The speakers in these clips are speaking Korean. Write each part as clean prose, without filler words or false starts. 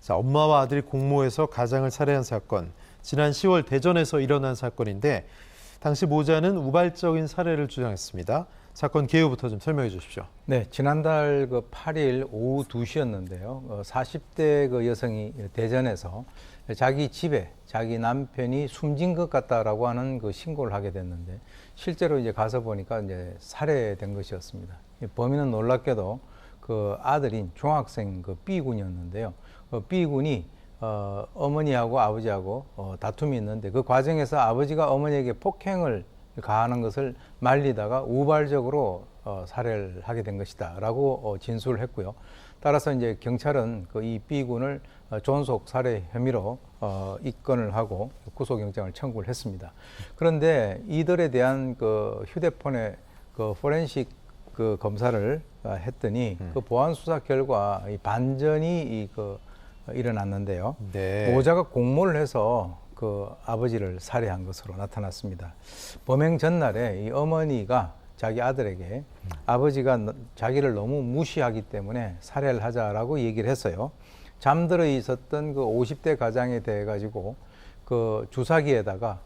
자, 엄마와 아들이 공모해서 가장을 살해한 사건. 지난 10월 대전에서 일어난 사건인데 당시 모자는 우발적인 살해를 주장했습니다. 사건 개요부터 좀 설명해 주십시오. 네, 지난달 8일 오후 2시였는데요. 40대 그 여성이 대전에서 자기 집에 자기 남편이 숨진 것 같다라고 하는 그 신고를 하게 됐는데 실제로 이제 가서 보니까 이제 살해된 것이었습니다. 범인은 놀랍게도 그 아들인 중학생 그 B군이었는데요. B군이 어머니하고 아버지하고 다툼이 있는데 그 과정에서 아버지가 어머니에게 폭행을 가하는 것을 말리다가 우발적으로 살해를 하게 된 것이다라고 진술을 했고요. 따라서 이제 경찰은 그 이 B군을 존속 살해 혐의로 입건을 하고 구속영장을 청구를 했습니다. 그런데 이들에 대한 그 휴대폰의 그 포렌식 그 검사를 했더니 그 보안 수사 결과 이 반전이 일어났는데요. 네. 모자가 공모를 해서 그 아버지를 살해한 것으로 나타났습니다. 범행 전날에 이 어머니가 자기 아들에게 아버지가 자기를 너무 무시하기 때문에 살해를 하자라고 얘기를 했어요. 잠들어 있었던 그 50대 가장에 대해 가지고 그 주사기에다가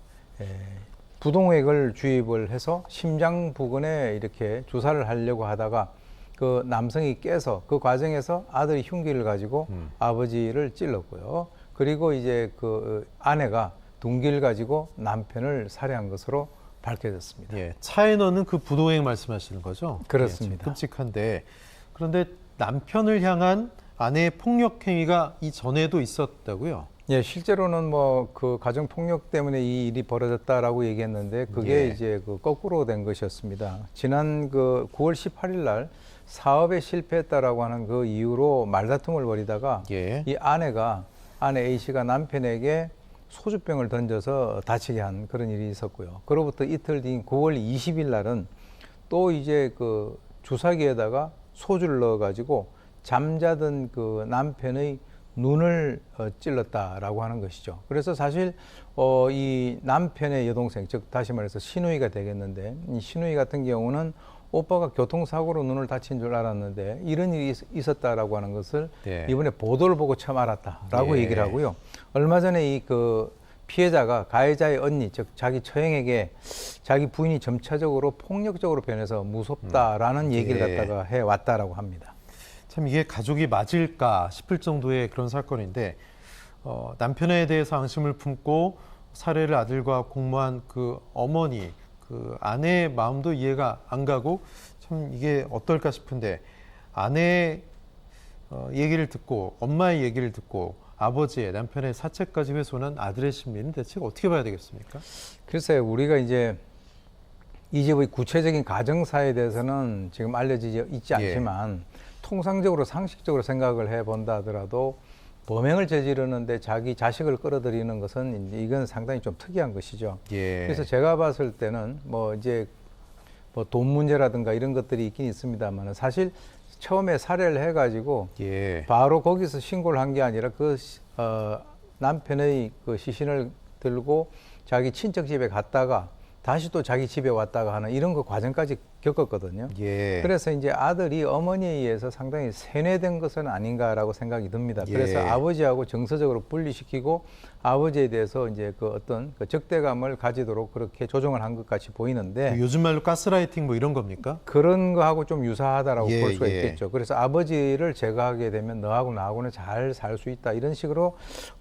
부동액을 주입을 해서 심장 부근에 이렇게 주사를 하려고 하다가 그 남성이 깨서 그 과정에서 아들이 흉기를 가지고 아버지를 찔렀고요. 그리고 이제 그 아내가 둔기를 가지고 남편을 살해한 것으로 밝혀졌습니다. 예, 차에 넣는 그 부도액 말씀하시는 거죠? 그렇습니다. 예, 끔찍한데 그런데 남편을 향한 아내의 폭력 행위가 이전에도 있었다고요? 예, 실제로는 뭐 그 가정 폭력 때문에 이 일이 벌어졌다라고 얘기했는데 그게 예. 이제 그 거꾸로 된 것이었습니다. 지난 그 9월 18일 날 사업에 실패했다라고 하는 그 이유로 말다툼을 벌이다가 예. 이 아내 A 씨가 남편에게 소주병을 던져서 다치게 한 그런 일이 있었고요. 그로부터 이틀 뒤인 9월 20일 날은 또 이제 그 주사기에다가 소주를 넣어가지고 잠자던 그 남편의 눈을 찔렀다라고 하는 것이죠. 그래서 사실 이 남편의 여동생, 즉 다시 말해서 시누이가 되겠는데 이 시누이 같은 경우는 오빠가 교통사고로 눈을 다친 줄 알았는데 이런 일이 있었다라고 하는 것을 네. 이번에 보도를 보고 처음 알았다라고 예. 얘기를 하고요. 얼마 전에 이 그 피해자가 가해자의 언니, 즉 자기 처형에게 자기 부인이 점차적으로 폭력적으로 변해서 무섭다라는 얘기를 예. 갖다가 해왔다라고 합니다. 참 이게 가족이 맞을까 싶을 정도의 그런 사건인데 남편에 대해서 앙심을 품고 살해를 아들과 공모한 그 어머니, 그 아내의 마음도 이해가 안 가고 참 이게 어떨까 싶은데 아내의 얘기를 듣고 엄마의 얘기를 듣고 아버지의 남편의 사체까지 훼손한 아들의 심리는 대체 어떻게 봐야 되겠습니까? 글쎄요, 우리가 이제 이 집의 구체적인 가정사에 대해서는 지금 알려지지 있지 않지만 통상적으로 상식적으로 생각을 해본다 하더라도 범행을 저지르는데 자기 자식을 끌어들이는 것은 이제 이건 상당히 좀 특이한 것이죠. 예. 그래서 제가 봤을 때는 뭐 이제 뭐 돈 문제라든가 이런 것들이 있긴 있습니다만 사실 처음에 살해를 해가지고 예. 바로 거기서 신고를 한 게 아니라 그 남편의 그 시신을 들고 자기 친척 집에 갔다가 다시 또 자기 집에 왔다가 하는 이런 그 과정까지 겪었거든요. 예. 그래서 이제 아들이 어머니에 의해서 상당히 세뇌된 것은 아닌가라고 생각이 듭니다. 그래서 예. 아버지하고 정서적으로 분리시키고 아버지에 대해서 이제 그 어떤 그 적대감을 가지도록 그렇게 조정을 한 것 같이 보이는데 요즘 말로 가스라이팅 뭐 이런 겁니까? 그런 거하고 좀 유사하다라고 예, 볼 수가 예. 있겠죠. 그래서 아버지를 제거하게 되면 너하고 나하고는 잘 살 수 있다 이런 식으로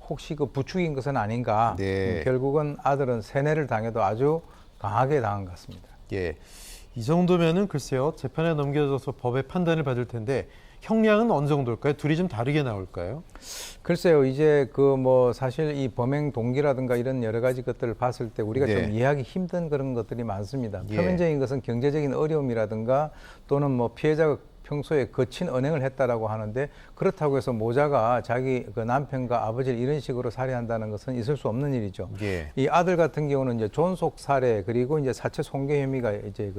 혹시 그 부추긴 것은 아닌가. 네. 결국은 아들은 세뇌를 당해도 아주 강하게 당한 것 같습니다. 예. 이 정도면은 글쎄요, 재판에 넘겨져서 법의 판단을 받을 텐데 형량은 어느 정도일까요? 둘이 좀 다르게 나올까요? 글쎄요, 이제 그 뭐 사실 이 범행 동기라든가 이런 여러 가지 것들을 봤을 때 우리가 네. 좀 이해하기 힘든 그런 것들이 많습니다. 예. 표면적인 것은 경제적인 어려움이라든가 또는 뭐 피해자가 평소에 거친 언행을 했다라고 하는데 그렇다고 해서 모자가 자기 그 남편과 아버지를 이런 식으로 살해한다는 것은 있을 수 없는 일이죠. 예. 이 아들 같은 경우는 이제 존속 살해 그리고 이제 사체 손괴 혐의가 이제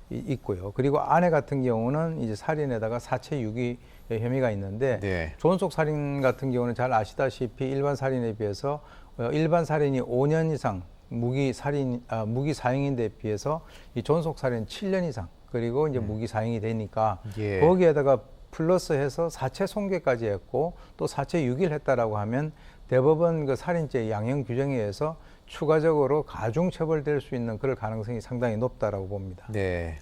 있고요. 그리고 아내 같은 경우는 이제 살인에다가 사체 유기 혐의가 있는데 네. 존속 살인 같은 경우는 잘 아시다시피 일반 살인에 비해서 일반 살인이 5년 이상 무기 사형인데 비해서 이 존속 살인 7년 이상 그리고 이제 무기 사형이 되니까 예. 거기에다가 플러스해서 사체 손괴까지 했고 또 사체 유기를 했다라고 하면 대법원 그 살인죄 양형 규정에 의해서 추가적으로 가중 처벌될 수 있는 그럴 가능성이 상당히 높다라고 봅니다. 네.